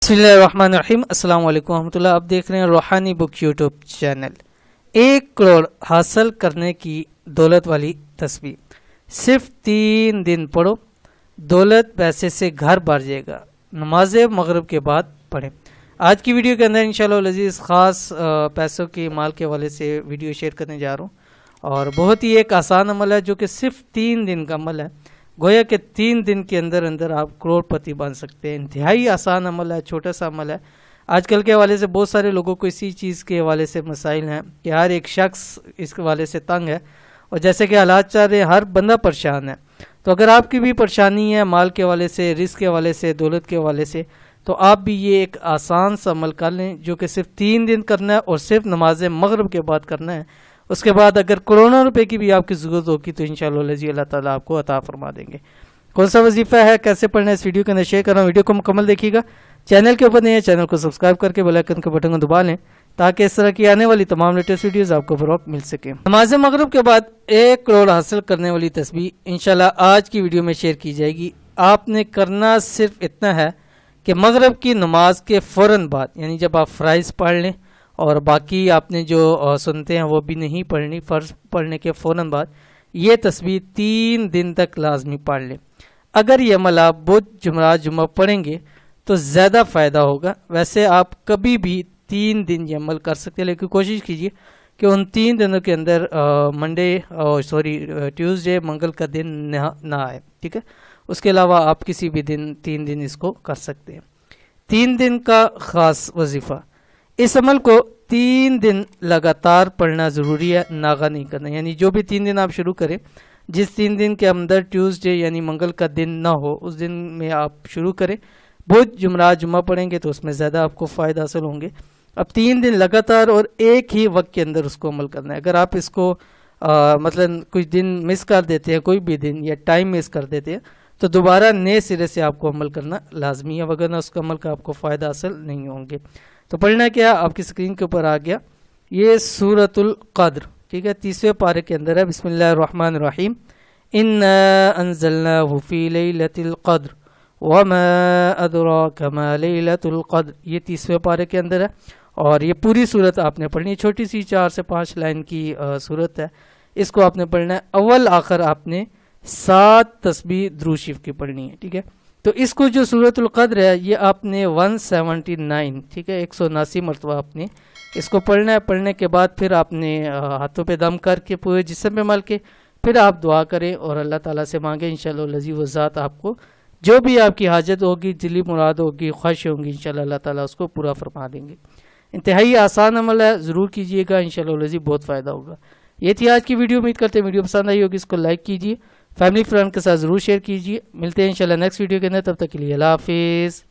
بسم اللہ الرحمن الرحیم۔ السلام علیکم ورحمۃ اللہ۔ آپ دیکھ رہے ہیں روحانی بک یوٹیوب چینل۔ 1 کروڑ حاصل کرنے کی دولت والی تسبیح صرف 3 دن پڑھو، دولت پیسے سے گھر بھر جائے گا۔ نماز مغرب کے بعد پڑھیں۔ آج کی ویڈیو کے اندر انشاءاللہ العزیز خاص پیسوں کی مال کے حوالے سے ویڈیو شیئر کرنے جا رہا ہوں، اور بہت ہی ایک آسان عمل ہے جو کہ صرف 3 دن کا عمل ہے۔ گویا کہ 3 دن کے اندر آپ کروڑ پتی بن سکتے ہیں۔ انتہائی آسان عمل ہے، چھوٹا سا عمل ہے۔ آج کل کے حوالے سے بہت سارے لوگوں کو اسی چیز کے حوالے سے مسائل ہیں کہ ہر ایک شخص اس کے حوالے سے تنگ ہے، اور جیسے کہ حالات چاہ رہے ہیں ہر بندہ پریشان ہے۔ تو اگر آپ کی بھی پریشانی ہے مال کے حوالے سے، رزق کے حوالے سے، دولت کے حوالے سے، تو آپ بھی یہ ایک آسان سا عمل کر لیں جو کہ صرف 3 دن کرنا ہے اور صرف نماز مغرب کے بعد کرنا ہے۔ اس کے بعد اگر کروڑوں روپے کی بھی آپ کی ضرورت ہوگی تو انشاءاللہ اللہ تعالیٰ آپ کو عطا فرما دیں گے۔ کون سا وظیفہ ہے، کیسے پڑھنا ہے، اس ویڈیو کے اندر شیئر کر رہا ہوں۔ ویڈیو کو مکمل دیکھیے گا۔ چینل کے اوپر نہیں ہے، چینل کو سبسکرائب کر کے بیل آئیکن کے بٹن کو دبا لیں تاکہ اس طرح کی آنے والی تمام لیٹسٹ ویڈیوز آپ کو فروغ مل سکے۔ نماز مغرب کے بعد 1 کروڑ حاصل کرنے والی تسبیح انشاءاللہ آج کی ویڈیو میں شیئر کی جائے گی۔ آپ نے کرنا صرف اتنا ہے کہ مغرب کی نماز کے فوراً بعد، یعنی جب آپ فرائض پڑھ لیں اور باقی آپ نے جو سنتے ہیں وہ بھی نہیں پڑھنی، فرض پڑھنے کے فوراً بعد یہ تسبیح 3 دن تک لازمی پڑھ لیں۔ اگر یہ عمل آپ بدھ جمعرات جمعہ پڑھیں گے تو زیادہ فائدہ ہوگا۔ ویسے آپ کبھی بھی 3 دن یہ عمل کر سکتے ہیں، لیکن کوشش کیجیے کہ ان 3 دنوں کے اندر ٹیوزڈے منگل کا دن نہ آئے، ٹھیک ہے۔ اس کے علاوہ آپ کسی بھی دن 3 دن اس کو کر سکتے ہیں۔ 3 دن کا خاص وظیفہ، اس عمل کو 3 دن لگاتار پڑھنا ضروری ہے، ناغہ نہیں کرنا۔ یعنی جو بھی 3 دن آپ شروع کریں، جس 3 دن کے اندر ٹیوزڈے یعنی منگل کا دن نہ ہو اس دن میں آپ شروع کریں۔ بدھ جمعرات جمعہ پڑھیں گے تو اس میں زیادہ آپ کو فائدہ حاصل ہوں گے۔ اب 3 دن لگاتار اور ایک ہی وقت کے اندر اس کو عمل کرنا ہے۔ اگر آپ اس کو مثلا کچھ دن مس کر دیتے ہیں، کوئی بھی دن یا ٹائم مس کر دیتے ہیں، تو دوبارہ نئے سرے سے آپ کو عمل کرنا لازمی ہے، وگرنہ اس کا عمل کا آپ کو فائدہ حاصل نہیں ہوں گے۔ تو پڑھنا کیا، آپ کی اسکرین کے اوپر آ گیا، یہ سورۃ القدر، ٹھیک ہے، 30ویں پارے کے اندر ہے۔ بسم اللہ الرحمن الرحیم۔ انا انزلناہ فی لیلۃ القدر وما ادراک ما لیلۃ القدر، یہ 30ویں پارے کے اندر ہے، اور یہ پوری صورت آپ نے پڑھنی ہے۔ چھوٹی سی 4 سے 5 لائن کی صورت ہے، اس کو آپ نے پڑھنا ہے۔ اول آخر آپ نے 7 تسبیح درود شریف کی پڑھنی ہے، ٹھیک ہے۔ تو اس کو جو سورۃ القدر ہے یہ آپ نے 179، ٹھیک ہے، 179 مرتبہ آپ نے اس کو پڑھنا ہے۔ پڑھنے کے بعد پھر آپ نے ہاتھوں پہ دم کر کے پورے جسم پہ مل کے پھر آپ دعا کریں اور اللہ تعالیٰ سے مانگیں۔ انشاءاللہ العزیز وہ ذات آپ کو جو بھی آپ کی حاجت ہوگی، دلی مراد ہوگی، خواہش ہوگی، انشاءاللہ اللہ تعالیٰ اس کو پورا فرما دیں گے۔ انتہائی آسان عمل ہے، ضرور کیجئے گا، انشاءاللہ العزیز بہت فائدہ ہوگا۔ یہ تھی آج کی ویڈیو، امید کرتے ہیں ویڈیو پسند آئی ہوگی، اس کو لائک کیجئے، فیملی فرینڈ کے ساتھ ضرور شیئر کیجئے۔ ملتے ہیں انشاءاللہ نیکسٹ ویڈیو کے اندر، تب تک کے لیے اللہ حافظ۔